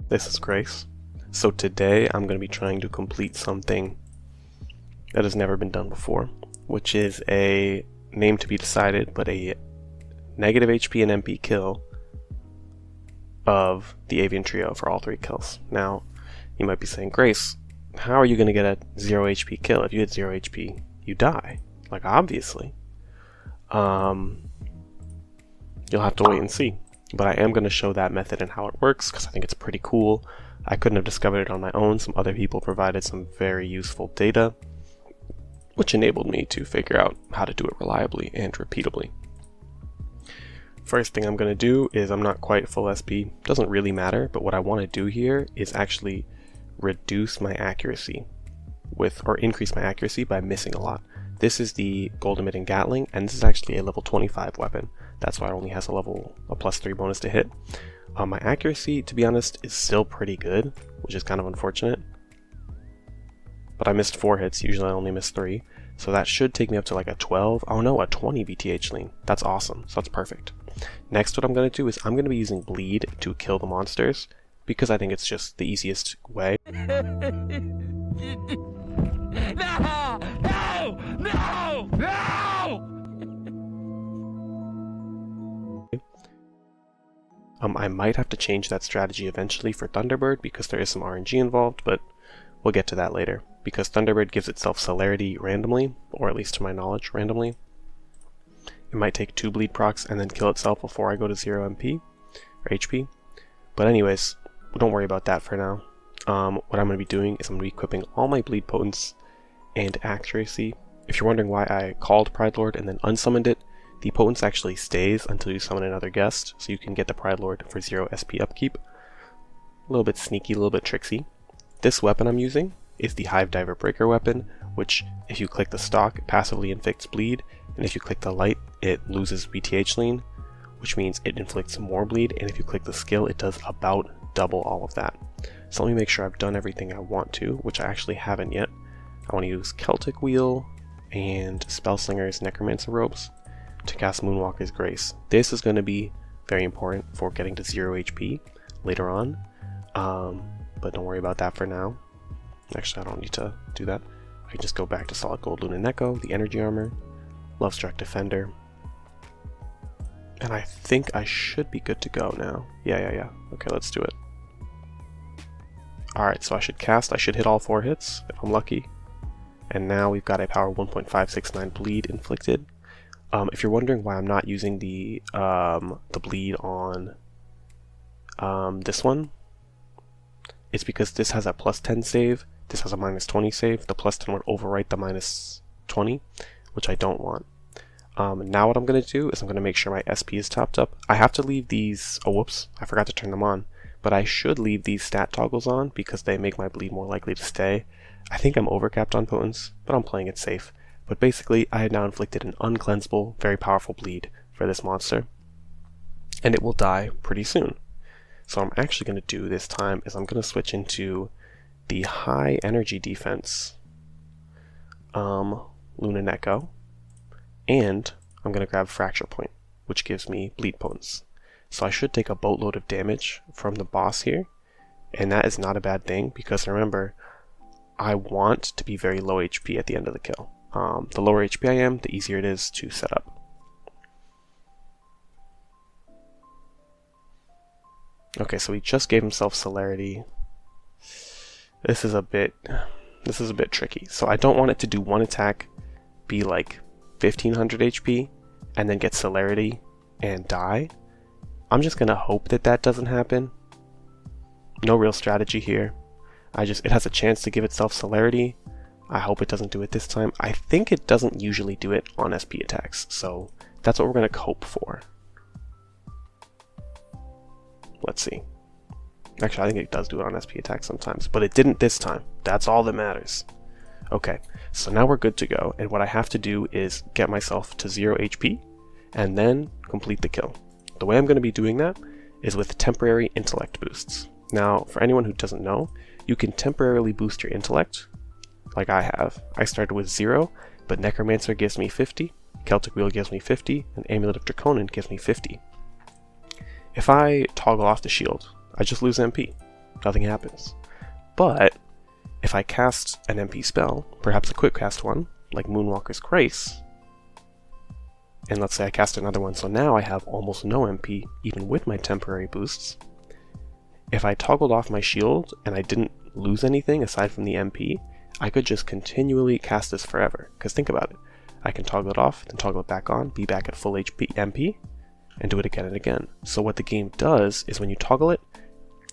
This is Grace. So today I'm going to be trying to complete something that has never been done before, which is a name to be decided, but a negative HP and MP kill of the Avian trio for all 3 kills. Now, you might be saying, Grace, how are you going to get a 0 HP kill? If you hit 0 HP, you die. Like, obviously. You'll have to wait and see. But I am going to show that method and how it works because I think it's pretty cool. I couldn't have discovered it on my own. Some other people provided some very useful data, which enabled me to figure out how to do it reliably and repeatably. First thing I'm going to do is, I'm not quite full SP, doesn't really matter, but what I want to do here is actually reduce my accuracy or increase my accuracy by missing a lot. This is the gold emitting Gatling, and this is actually a level 25 weapon. That's why it only has a +3 bonus to hit. My accuracy, to be honest, is still pretty good, which is kind of unfortunate. But I missed 4 hits, usually I only miss 3. So that should take me up to like a 12, oh no, a 20 VTH lean. That's awesome, so that's perfect. Next, what I'm going to do is I'm going to be using bleed to kill the monsters, because I think it's just the easiest way. No! No! No! No! I might have to change that strategy eventually for Thunderbird because there is some RNG involved, but we'll get to that later. Because Thunderbird gives itself celerity randomly, or at least to my knowledge randomly. It might take 2 bleed procs and then kill itself before I go to 0 MP or HP. But anyways, don't worry about that for now. What I'm going to be doing is I'm going to be equipping all my bleed potence and accuracy. If you're wondering why I called Pride Lord and then unsummoned it, the potence actually stays until you summon another guest, so you can get the Pride Lord for 0 SP upkeep. A little bit sneaky, a little bit tricksy. This weapon I'm using is the Hive Diver Breaker weapon, which if you click the stock, it passively inflicts bleed, and if you click the light, it loses BTH lean, which means it inflicts more bleed, and if you click the skill, it does about double all of that. So let me make sure I've done everything I want to, which I actually haven't yet. I want to use Celtic Wheel and Spellslinger's Necromancer Robes to cast Moonwalker's Grace. This is going to be very important for getting to 0 HP later on, but don't worry about that for now. Actually, I don't need to do that. I can just go back to Solid Gold Lunan Echo, the Energy Armor, Lovestruck Defender, and I think I should be good to go now. Yeah. Okay, let's do it. Alright, so I should hit all 4 hits, if I'm lucky. And now we've got a power 1.569 bleed inflicted. If you're wondering why I'm not using the bleed on this one, it's because this has a +10 save, this has a -20 save. The +10 would overwrite the -20, which I don't want. Now what I'm going to do is I'm going to make sure my SP is topped up. I have to leave these, oh whoops, I forgot to turn them on, but I should leave these stat toggles on because they make my bleed more likely to stay. I think I'm overcapped on potence, but I'm playing it safe. But basically, I had now inflicted an uncleansable, very powerful bleed for this monster, and it will die pretty soon. So what I'm actually going to do this time is I'm going to switch into the high energy defense Lunan Echo, and I'm going to grab Fracture Point, which gives me bleed potence. So I should take a boatload of damage from the boss here, and that is not a bad thing because remember, I want to be very low HP at the end of the kill. The lower HP I am, the easier it is to set up. Okay, so he just gave himself celerity. This is a bit tricky. So I don't want it to do one attack, be like 1500 HP, and then get celerity and die. I'm just gonna hope that that doesn't happen. No real strategy here. It has a chance to give itself celerity. I hope it doesn't do it this time. I think it doesn't usually do it on SP attacks, so that's what we're going to hope for. Let's see. Actually, I think it does do it on SP attacks sometimes, but it didn't this time. That's all that matters. Okay, so now we're good to go, and what I have to do is get myself to 0 HP, and then complete the kill. The way I'm going to be doing that is with temporary intellect boosts. Now, for anyone who doesn't know, you can temporarily boost your intellect, like I have. I started with 0, but Necromancer gives me 50, Celtic Wheel gives me 50, and Amulet of Draconin gives me 50. If I toggle off the shield, I just lose MP. nothing happens. But if I cast an MP spell, perhaps a quick cast one, like Moonwalker's Grace, and let's say I cast another one, so now I have almost no MP, even with my temporary boosts. If I toggled off my shield and I didn't lose anything aside from the MP, I could just continually cast this forever. Because think about it. I can toggle it off, then toggle it back on, be back at full HP MP, and do it again and again. So what the game does is when you toggle it,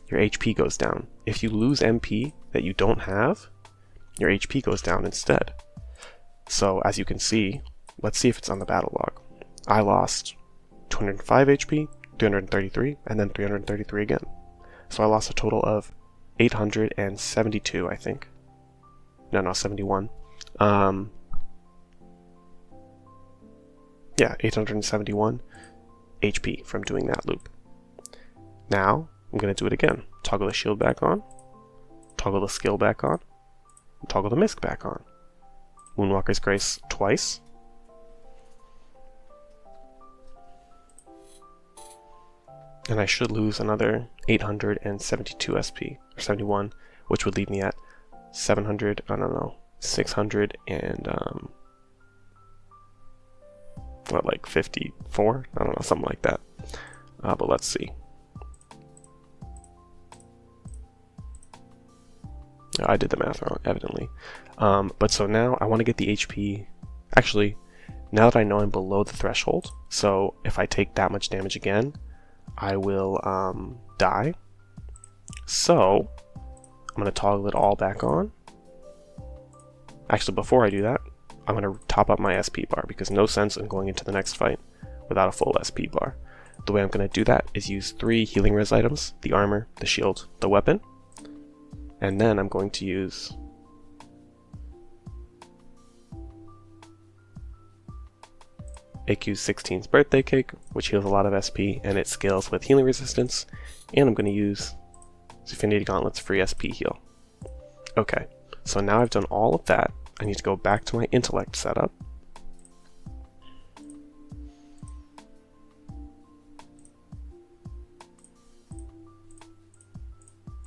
your HP goes down. If you lose MP that you don't have, your HP goes down instead. So as you can see, let's see if it's on the battle log. I lost 205 HP, 333, and then 333 again. So I lost a total of 872, I think. No, 71. Yeah, 871 HP from doing that loop. Now, I'm going to do it again. Toggle the shield back on, toggle the skill back on, and toggle the misc back on. Moonwalker's Grace twice. And I should lose another 872 SP, or 71, which would leave me at 700, I don't know, 600 and, what, like 54? I don't know, something like that. But let's see. I did the math wrong, evidently. But so now I want to get the HP. Actually, now that I know I'm below the threshold, so if I take that much damage again, I will die. So I'm going to toggle it all back on. Actually, before I do that, I'm going to top up my SP bar, because no sense in going into the next fight without a full SP bar. The way I'm going to do that is use 3 healing res items, the armor, the shield, the weapon, and then I'm going to use AQ's 16's birthday cake, which heals a lot of SP, and it scales with healing resistance, and I'm going to use Affinity Gauntlet's free SP heal. Okay, so now I've done all of that, I need to go back to my intellect setup.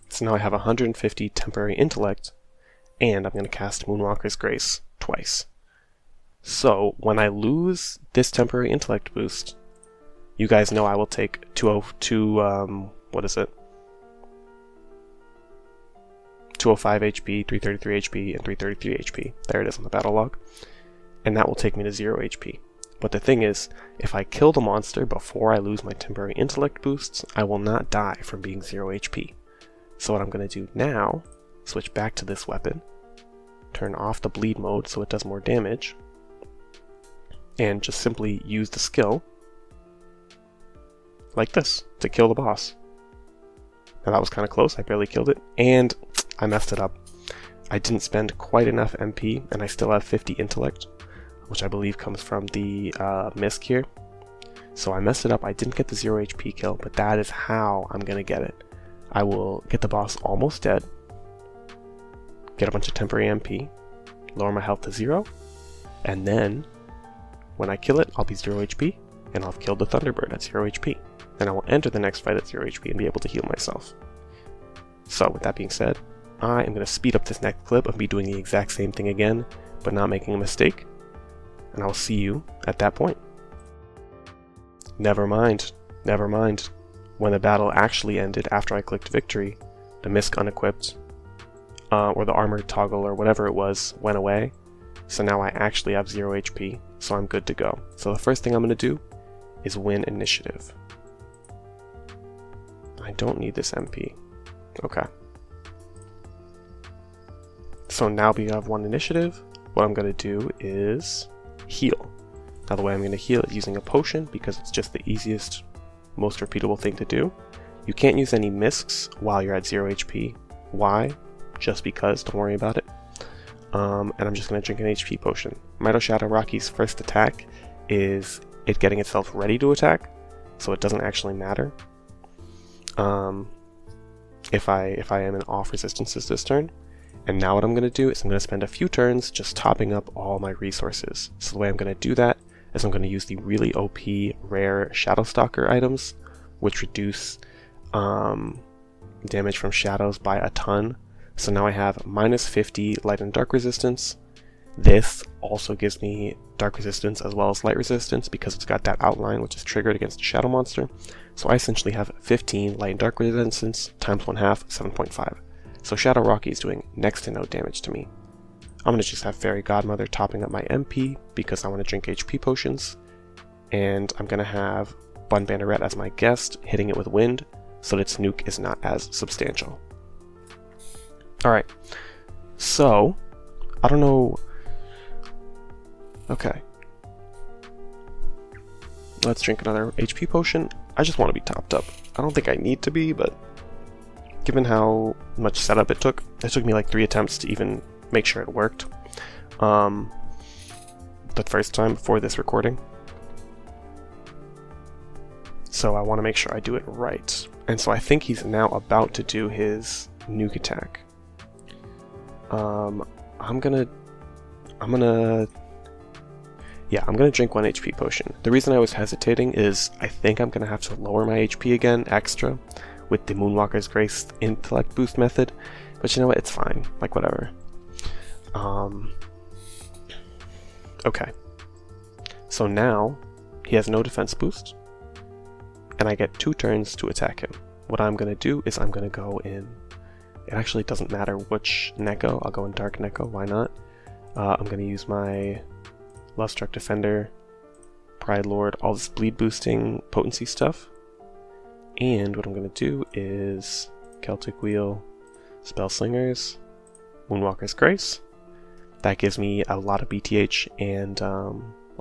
So now I have 150 temporary intellect, and I'm going to cast Moonwalker's Grace twice. So when I lose this temporary intellect boost, you guys know I will take 205 HP, 333 HP, and 333 HP. There it is on the battle log. And that will take me to 0 HP. But the thing is, if I kill the monster before I lose my temporary intellect boosts, I will not die from being 0 HP. So what I'm going to do now, switch back to this weapon, turn off the bleed mode so it does more damage, and just simply use the skill like this to kill the boss. Now that was kind of close, I barely killed it, and I messed it up. I didn't spend quite enough MP, and I still have 50 intellect, which I believe comes from the misc here. So I messed it up, I didn't get the 0 HP kill, but that is how I'm going to get it. I will get the boss almost dead, get a bunch of temporary MP, lower my health to 0, and then when I kill it, I'll be 0 HP, and I'll have killed the Thunderbird at 0 HP. Then I will enter the next fight at 0 HP and be able to heal myself. So with that being said, I am going to speed up this next clip of me doing the exact same thing again, but not making a mistake, and I will see you at that point. Never mind. When the battle actually ended after I clicked victory, the misc unequipped, or the armor toggle or whatever it was, went away. So now I actually have 0 HP, so I'm good to go. So the first thing I'm going to do is win initiative. I don't need this MP. Okay. So now we have 1 initiative. What I'm going to do is heal. Now the way I'm going to heal is using a potion, because it's just the easiest, most repeatable thing to do. You can't use any miscs while you're at 0 HP. Why? Just because, don't worry about it. And I'm just going to drink an HP potion. Mido Shadow Rocky's first attack is it getting itself ready to attack, so it doesn't actually matter if I am in off resistances this turn. And now what I'm going to do is I'm going to spend a few turns just topping up all my resources. So the way I'm going to do that is I'm going to use the really OP rare Shadow Stalker items, which reduce damage from shadows by a ton. So now I have minus 50 light and dark resistance. This also gives me dark resistance as well as light resistance because it's got that outline which is triggered against a shadow monster. So I essentially have 15 light and dark resistance times 1/2, 7.5. So Shadow Rocky is doing next to no damage to me. I'm going to just have Fairy Godmother topping up my MP because I want to drink HP potions. And I'm going to have Bun Banneret as my guest, hitting it with wind so that its nuke is not as substantial. Alright, so I don't know. Okay. Let's drink another HP potion. I just want to be topped up. I don't think I need to be, but given how much setup it took me like 3 attempts to even make sure it worked. The first time before this recording. So I want to make sure I do it right. And so I think he's now about to do his nuke attack. I'm gonna drink 1 HP potion. The reason I was hesitating is I think I'm gonna have to lower my HP again extra with the Moonwalker's Grace intellect boost method, but you know what, it's fine, like whatever. Okay, so now he has no defense boost and I get 2 turns to attack him. What I'm gonna do is I'm gonna go in, it actually doesn't matter which Neko, I'll go in Dark Neko, why not? I'm gonna use my Lovestruck Defender, Pride Lord, all this bleed boosting potency stuff. And what I'm going to do is Celtic Wheel, Spell Slingers, Moonwalker's Grace. That gives me a lot of BTH and a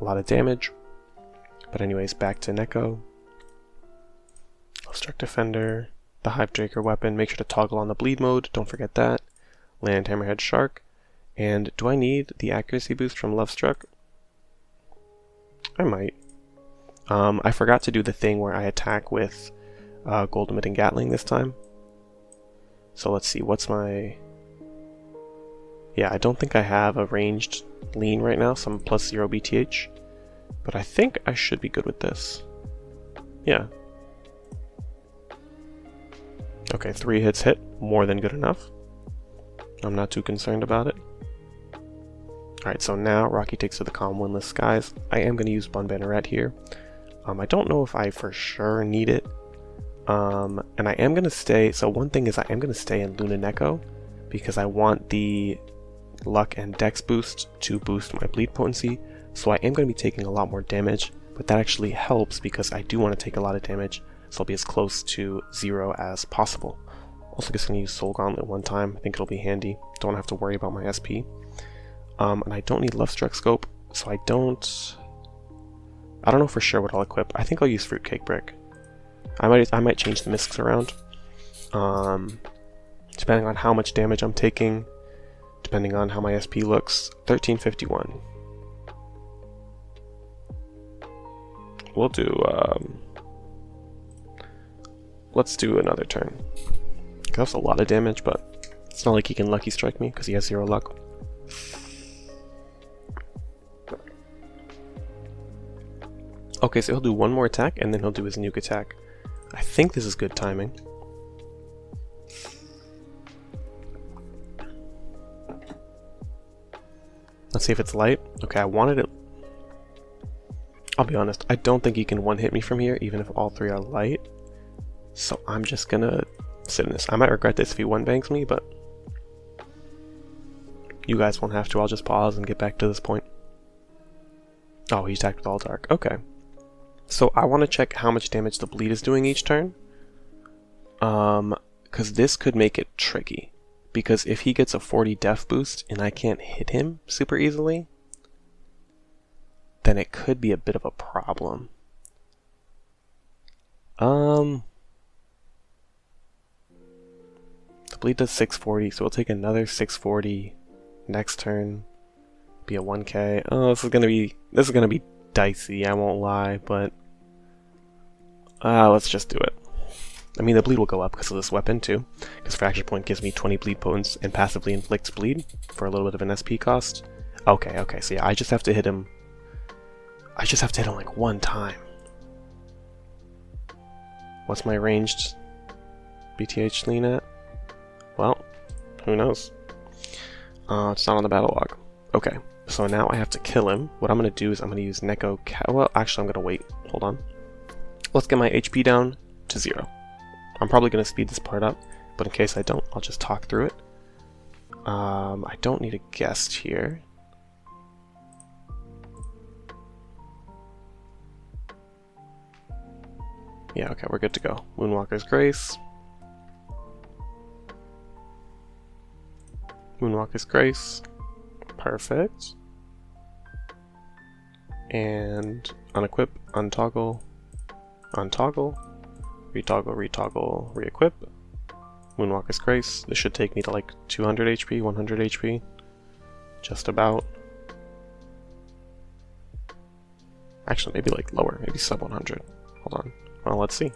lot of damage. But anyways, back to Neko. Lovestruck Defender, the Hive Draker weapon, make sure to toggle on the bleed mode, don't forget that. Land Hammerhead Shark. And do I need the accuracy boost from Lovestruck? I might. I forgot to do the thing where I attack with Gold Emitting Gatling this time. So let's see, what's my... Yeah, I don't think I have a ranged lean right now, so I'm plus 0 BTH. But I think I should be good with this. Yeah. Okay, 3 hits hit, more than good enough. I'm not too concerned about it. Alright, so now Rocky takes to the calm windless skies. I am going to use Bun Banneret here. I don't know if I for sure need it. And I am going to stay, so one thing is I am going to stay in Luna Neko because I want the luck and dex boost to boost my bleed potency. So I am going to be taking a lot more damage, but that actually helps because I do want to take a lot of damage, so I'll be as close to 0 as possible. Also just going to use Soul Gauntlet one time, I think it'll be handy. Don't have to worry about my SP. And I don't need Lovestruck Scope, so I don't know for sure what I'll equip. I think I'll use Fruitcake Brick. I might change the miscs around, depending on how much damage I'm taking, depending on how my SP looks. 1351. We'll do, let's do another turn. That's a lot of damage, but it's not like he can Lucky Strike me because he has 0 luck. Okay, so he'll do 1 more attack, and then he'll do his nuke attack. I think this is good timing. Let's see if it's light. Okay, I wanted it... I'll be honest, I don't think he can one-hit me from here, even if all 3 are light. So I'm just gonna sit in this. I might regret this if he one-bangs me, but... You guys won't have to, I'll just pause and get back to this point. Oh, he attacked with all dark. Okay. So I want to check how much damage the bleed is doing each turn. Because this could make it tricky. Because if he gets a 40 def boost and I can't hit him super easily, then it could be a bit of a problem. The bleed does 640, so we'll take another 640 next turn. Be a 1k. Oh, this is gonna be dicey, I won't lie, but let's just do it. I mean, the bleed will go up because of this weapon too, because Fracture Point gives me 20 bleed potence and passively inflicts bleed for a little bit of an SP cost. Okay, so yeah, I just have to hit him. I just have to hit him like 1 time. What's my ranged? BTH lean at? Well, who knows? It's not on the battle log. Okay, so now I have to kill him. What I'm going to do is I'm going to use Neko Well, actually, I'm going to wait. Hold on. Let's get my HP down to 0. I'm probably going to speed this part up, but in case I don't, I'll just talk through it. I don't need a guest here. Yeah, okay, we're good to go. Moonwalker's Grace. Moonwalker's Grace. Perfect. And unequip, untoggle, untoggle, retoggle, retoggle, reequip. Moonwalker's Grace. This should take me to like 200 HP, 100 HP. Just about. Actually, maybe like lower, maybe sub 100. Hold on. Well, let's see.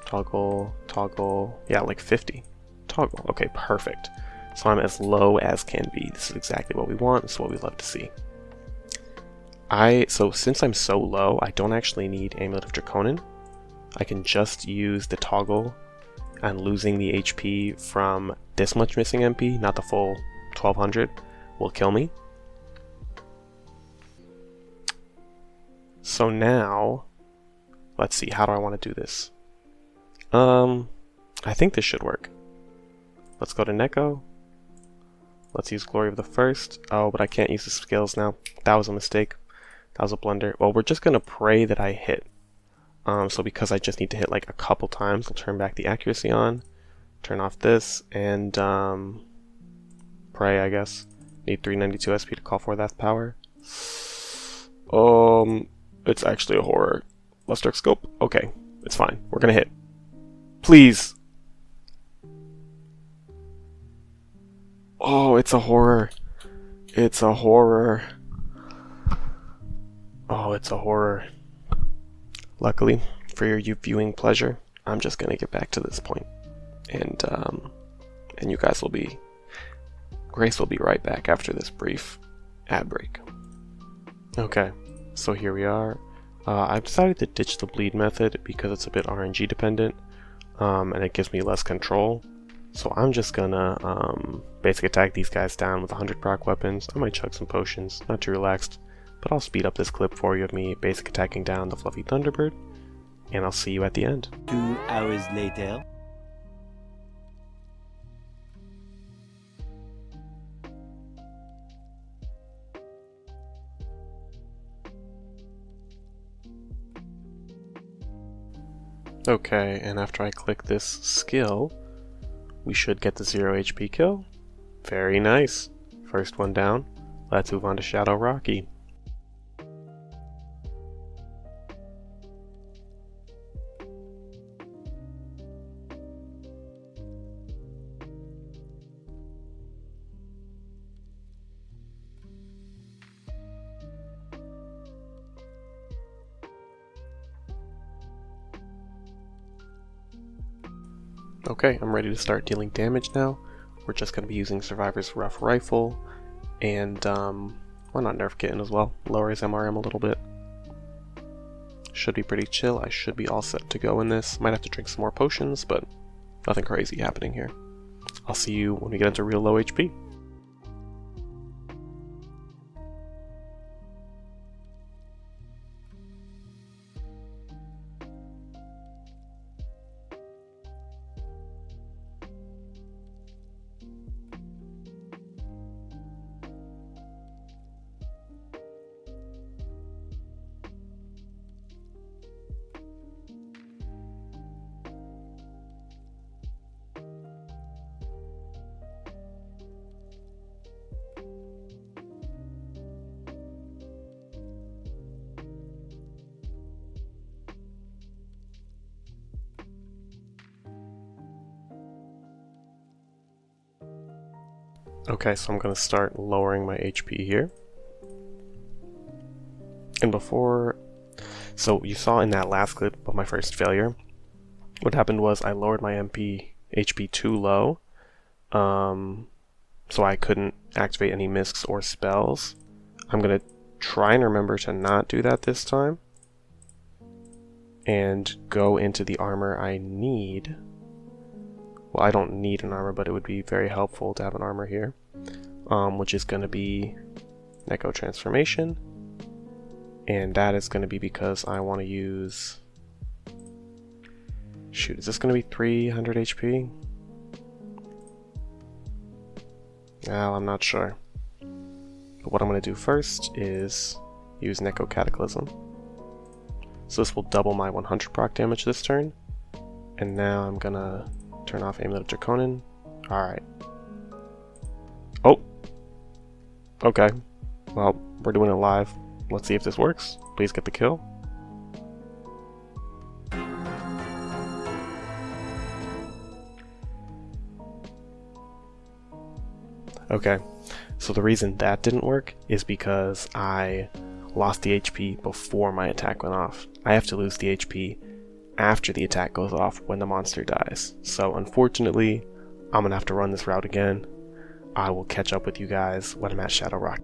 Toggle, toggle, yeah, like 50. Toggle, okay, perfect. So I'm as low as can be. This is exactly what we want. This is what we love to see. So since I'm so low, I don't actually need Amulet of Draconin. I can just use the toggle, and losing the HP from this much missing MP, not the full 1200, will kill me. So now, let's see, how do I want to do this? I think this should work. Let's go to Neko. Let's use Glory of the First. Oh, but I can't use the skills now. That was a mistake. That was a blunder. Well, we're just going to pray that I hit. So because I just need to hit like a couple times, I'll turn back the accuracy on, turn off this, and pray, I guess. Need 392 SP to call for that power. It's actually a horror. Luster Scope? Okay, it's fine. We're gonna hit. Please! Oh, it's a horror. It's a horror. Oh, it's a horror. Luckily, for your viewing pleasure, I'm just gonna get back to this point. And you guys will be... Grace will be right back after this brief ad break. Okay, so here we are. I've decided to ditch the bleed method because it's a bit RNG dependent, and it gives me less control. So I'm just gonna basic attack these guys down with 100 proc weapons. I might chug some potions, not too relaxed, but I'll speed up this clip for you of me basic attacking down the fluffy Thunderbird, and I'll see you at the end. 2 hours later. Okay, and after I click this skill, we should get the 0 HP kill. Very nice. First one down. Let's move on to Shadow Rocky. Okay, I'm ready to start dealing damage now. We're just going to be using Survivor's Rough Rifle, and why not Nerf Kitten as well? Lower his MRM a little bit. Should be pretty chill. I should be all set to go in this. Might have to drink some more potions, but nothing crazy happening here. I'll see you when we get into real low HP. Okay, so I'm going to start lowering my HP here. And so you saw in that last clip of my first failure, what happened was I lowered my MP HP too low, so I couldn't activate any miscs or spells. I'm going to try and remember to not do that this time, and go into the armor I need well, I don't need an armor, but it would be very helpful to have an armor here, which is going to be Neko Transformation, and that is going to be because I want to use... Shoot, is this going to be 300 HP? Well, I'm not sure. But what I'm going to do first is use Neko Cataclysm. So this will double my 100 proc damage this turn. And now I'm going to turn off Amulet of Draconin. Alright. Oh! Okay. Well, we're doing it live. Let's see if this works. Please get the kill. Okay, so the reason that didn't work is because I lost the HP before my attack went off. I have to lose the HP after the attack goes off when the monster dies. So unfortunately, I'm gonna have to run this route again. I will catch up with you guys when I'm at Shadow Rock.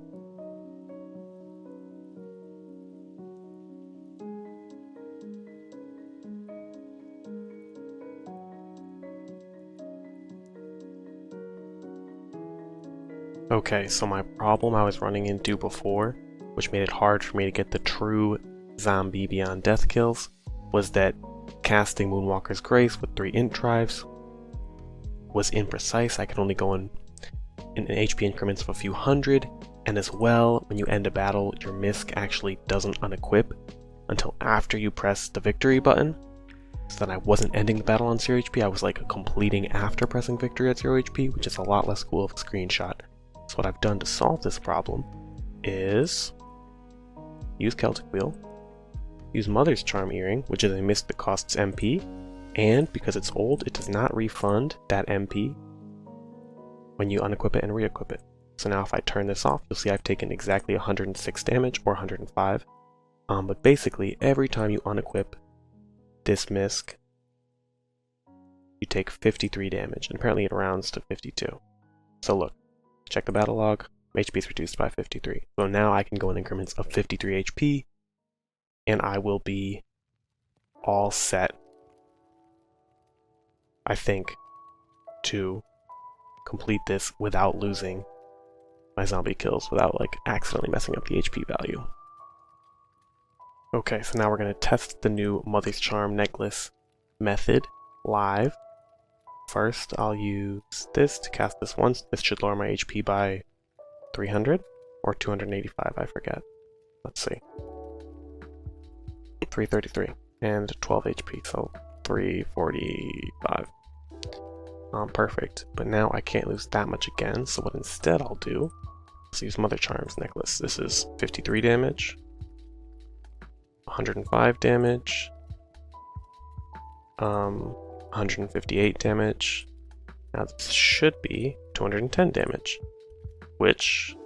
Okay, so my problem I was running into before, which made it hard for me to get the true zombie beyond death kills, was that casting Moonwalker's Grace with 3 int drives was imprecise. I could only go in HP increments of a few hundred, and as well, when you end a battle, your misc actually doesn't unequip until after you press the victory button. So then I wasn't ending the battle on 0 HP, I was like completing after pressing victory at 0 HP, which is a lot less cool of a screenshot. So what I've done to solve this problem is use Celtic Wheel, use Mother's Charm Earring, which is a misc that costs MP, and because it's old, it does not refund that MP when you unequip it and re-equip it. So now if I turn this off, you'll see I've taken exactly 106 damage, or 105. But basically, every time you unequip this misc, you take 53 damage, and apparently it rounds to 52. So look, check the battle log, HP is reduced by 53. So now I can go in increments of 53 HP, and I will be all set, I think, to complete this without losing my zombie kills, without like accidentally messing up the HP value. Okay, so now we're going to test the new Mother's Charm necklace method live. First, I'll use this to cast this once. This should lower my HP by 300 or 285, I forget. Let's see. 333 and 12 HP, so 345. Perfect, but now I can't lose that much again, so what instead I'll do is use Mother Charm's necklace. This is 53 damage, 105 damage, 158 damage. Now this should be 210 damage, which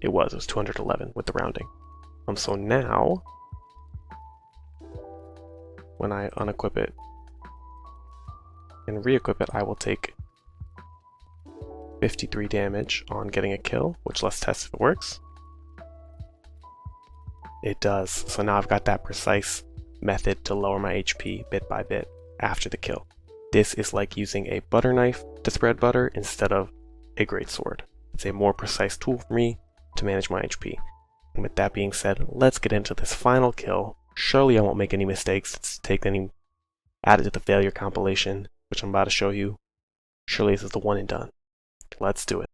it was 211 with the rounding. So now, when I unequip it and re-equip it, I will take 53 damage on getting a kill, which let's test if it works. It does, so now I've got that precise method to lower my HP bit by bit after the kill. This is like using a butter knife to spread butter instead of a greatsword. It's a more precise tool for me to manage my HP. And with that being said, let's get into this final kill. Surely I won't make any mistakes to take any added to the failure compilation, which I'm about to show you. Surely this is the one and done. Let's do it.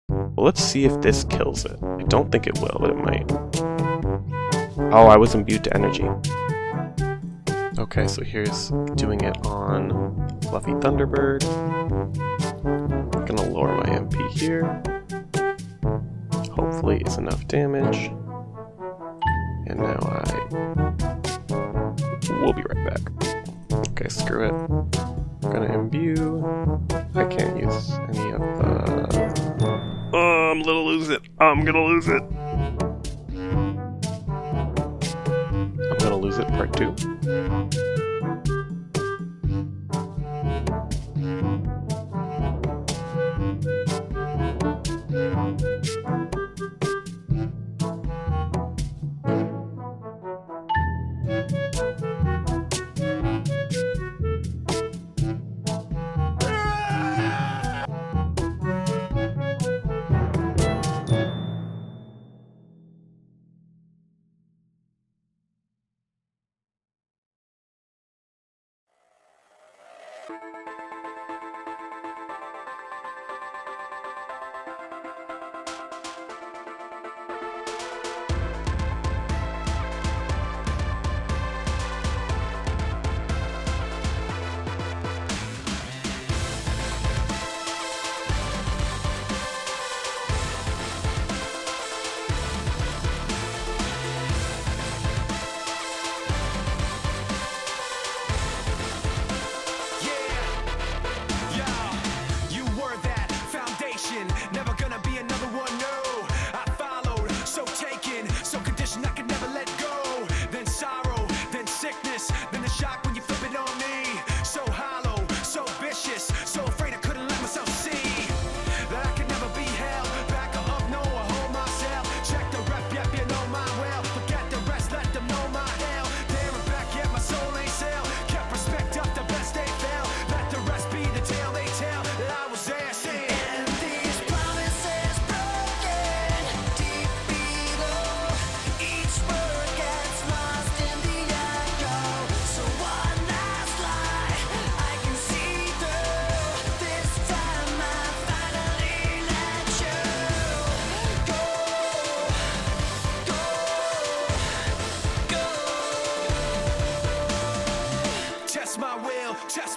Well, let's see if this kills it. I don't think it will, but it might. Oh, I was imbued to energy. Okay, so here's doing it on Fluffy Thunderbird. I'm gonna lower my MP here. Hopefully it's enough damage. And now we'll be right back. Okay, screw it. I'm gonna imbue. I can't use any of the... Oh, I'm gonna lose it. I'm gonna lose it. I'm gonna lose it, part 2.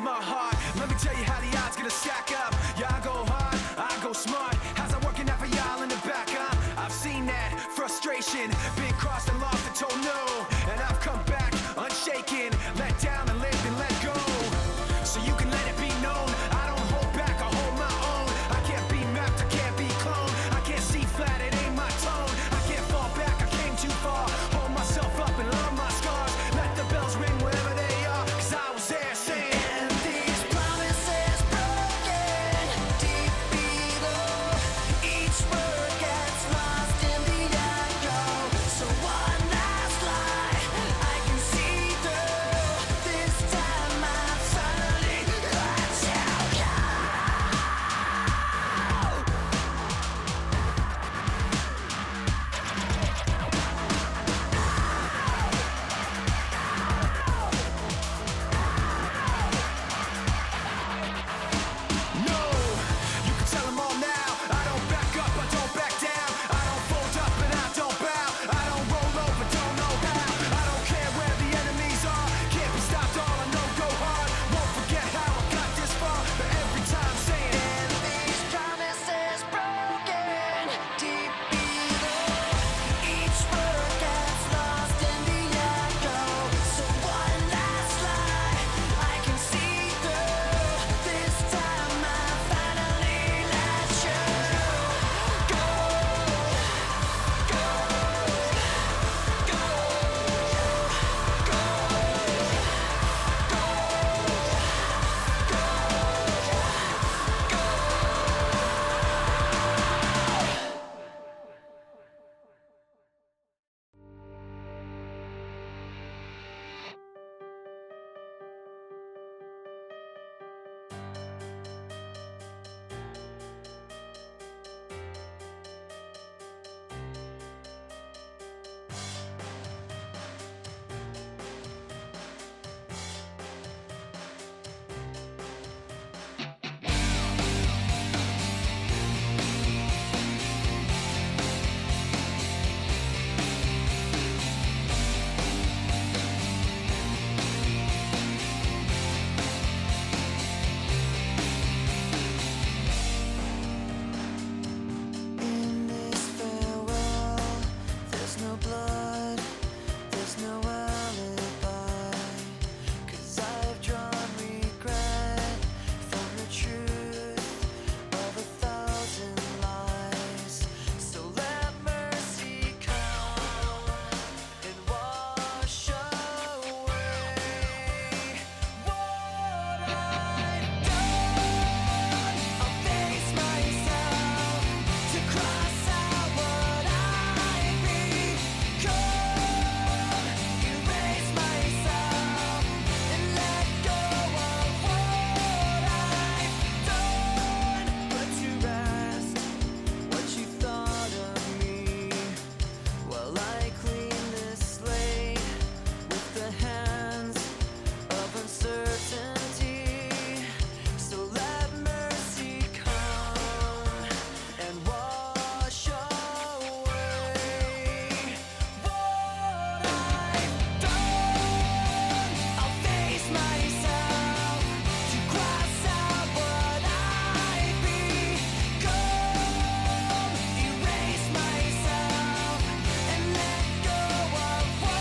my heart. Let me tell you how the odds gonna stack up. Yeah, I go hard, I go smart. How's that working out for y'all in the back, huh? I've seen that frustration, been crossed and lost and told no. And I've come back unshaken, let down and lived and let go. So you can let it be known, I don't hold back, I hold my own. I can't be mapped, I can't be cloned. I can't see flat, it ain't my tone. I can't fall back, I came too far. Hold myself up and love my scars. Let the bells ring wherever they are, cause I was there saying, and these promises broken deep below. Each word gets lost in the echo. So one last lie I can see through. This time I finally let you go. No, you can tell them all now. I don't back up, I don't back down. I don't fold up and I don't bow. I don't roll over, don't know how. I don't care where the enemies are. Can't be stopped, all I know go hard. Won't forget how I got this far. But every time saying, and these promises broken deep below. Each word gets lost in the echo. So one last lie I can see through. This time I finally let you go. In this farewell, there's no blood, there's no alibi. 'Cause I've drawn regret from the truth of 1,000 lies. So let mercy come and wash away what I've done. I'll face myself to cross out what I've become. Erase myself and let go of what I've done. Put to rest what you thought of me while I clean this slate with the hands of uncertainty. So let mercy come and wash away what I've done. I'll face myself to cross out what I've become. Erase myself and let go of what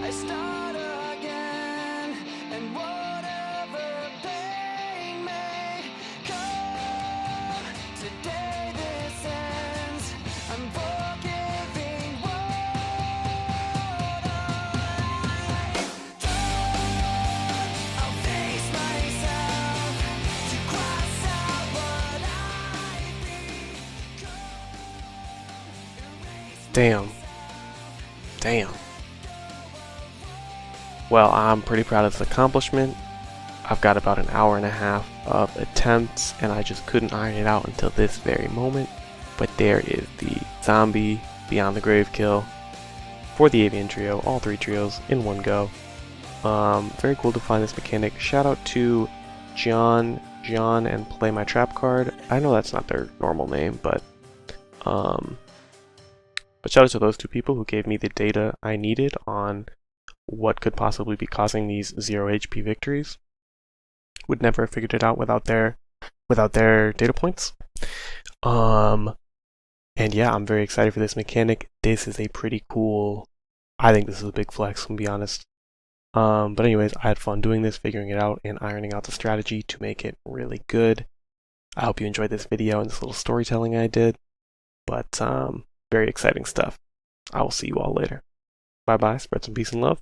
I start again, and whatever pain may come, today this ends. I'm forgiving what I've done. I'll face myself to cross out what I've become. Damn. Well, I'm pretty proud of this accomplishment. I've got about an hour and a half of attempts and I just couldn't iron it out until this very moment. But there is the zombie Beyond the Grave kill for the Avian trio, all 3 trios in one go. Very cool to find this mechanic. Shout out to John and Play My Trap Card. I know that's not their normal name, but shout out to those 2 people who gave me the data I needed on what could possibly be causing these 0 HP victories. Would never have figured it out without their data points. And yeah, I'm very excited for this mechanic. This is a pretty cool, I think this is a big flex, to be honest. But anyways, I had fun doing this, figuring it out, and ironing out the strategy to make it really good. I hope you enjoyed this video and this little storytelling I did. But very exciting stuff. I will see you all later. Bye bye, spread some peace and love.